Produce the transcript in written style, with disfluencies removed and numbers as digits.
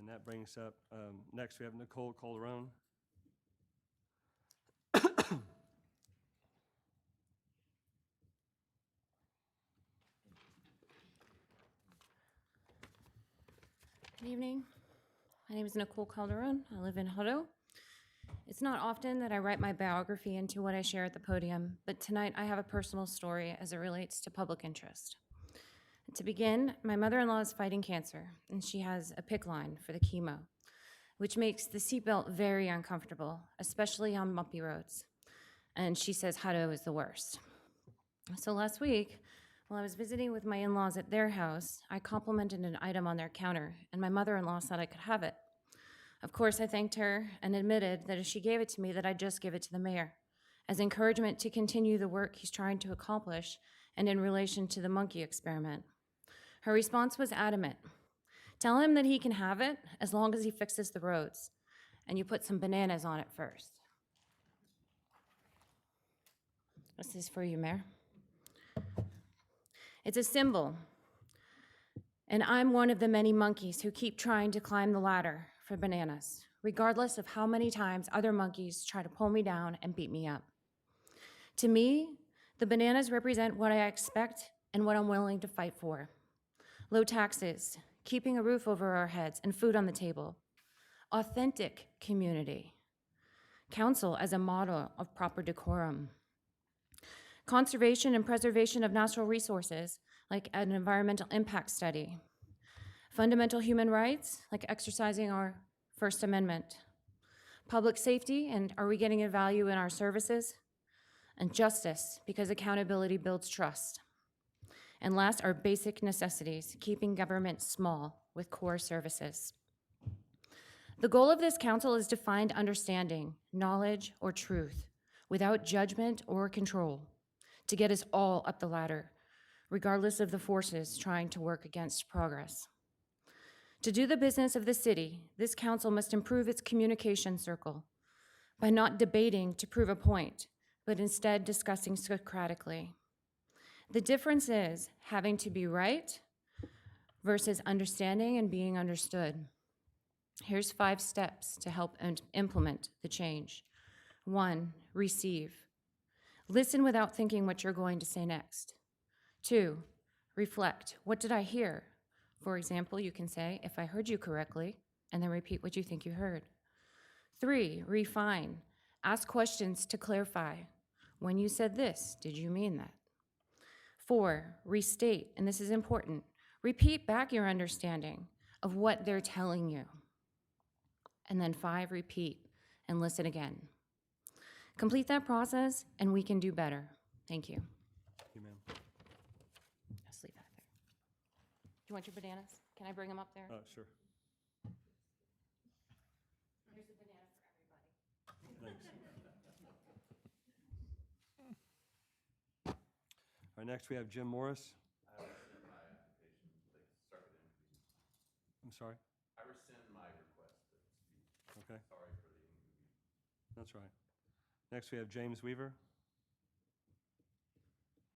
And that brings up, next we have Nicole Calderon. Good evening. My name is Nicole Calderon. I live in Hutto. It's not often that I write my biography into what I share at the podium, but tonight I have a personal story as it relates to public interest. To begin, my mother-in-law is fighting cancer, and she has a PICC line for the chemo, which makes the seatbelt very uncomfortable, especially on bumpy roads. And she says Hutto is the worst. So last week, while I was visiting with my in-laws at their house, I complimented an item on their counter, and my mother-in-law said I could have it. Of course, I thanked her and admitted that if she gave it to me, that I'd just give it to the mayor, as encouragement to continue the work he's trying to accomplish and in relation to the monkey experiment. Her response was adamant. Tell him that he can have it as long as he fixes the roads, and you put some bananas on it first. This is for you, Mayor. It's a symbol, and I'm one of the many monkeys who keep trying to climb the ladder for bananas, regardless of how many times other monkeys try to pull me down and beat me up. To me, the bananas represent what I expect and what I'm willing to fight for. Low taxes, keeping a roof over our heads and food on the table, authentic community, council as a model of proper decorum, conservation and preservation of natural resources, like an environmental impact study, fundamental human rights, like exercising our First Amendment, public safety, and are we getting a value in our services, and justice, because accountability builds trust. And last, our basic necessities, keeping government small with core services. The goal of this council is to find understanding, knowledge, or truth, without judgment or control, to get us all up the ladder, regardless of the forces trying to work against progress. To do the business of the city, this council must improve its communication circle by not debating to prove a point, but instead discussing Socratically. The difference is having to be right versus understanding and being understood. Here's 5 steps to help implement the change. 1, receive. Listen without thinking what you're going to say next. 2, reflect. What did I hear? For example, you can say, if I heard you correctly, and then repeat what you think you heard. 3, refine. Ask questions to clarify. When you said this, did you mean that? 4, restate, and this is important. Repeat back your understanding of what they're telling you. And then 5, repeat and listen again. Complete that process, and we can do better. Thank you. Thank you, ma'am. Just leave that there. Do you want your bananas? Can I bring them up there? Sure. Here's the banana for everybody. Thanks. All right, next we have Jim Morris. I rescind my application, like, start with interview. I'm sorry. I rescind my request to speak. Okay, Sorry for the inconvenience. that's right. Next we have James Weaver.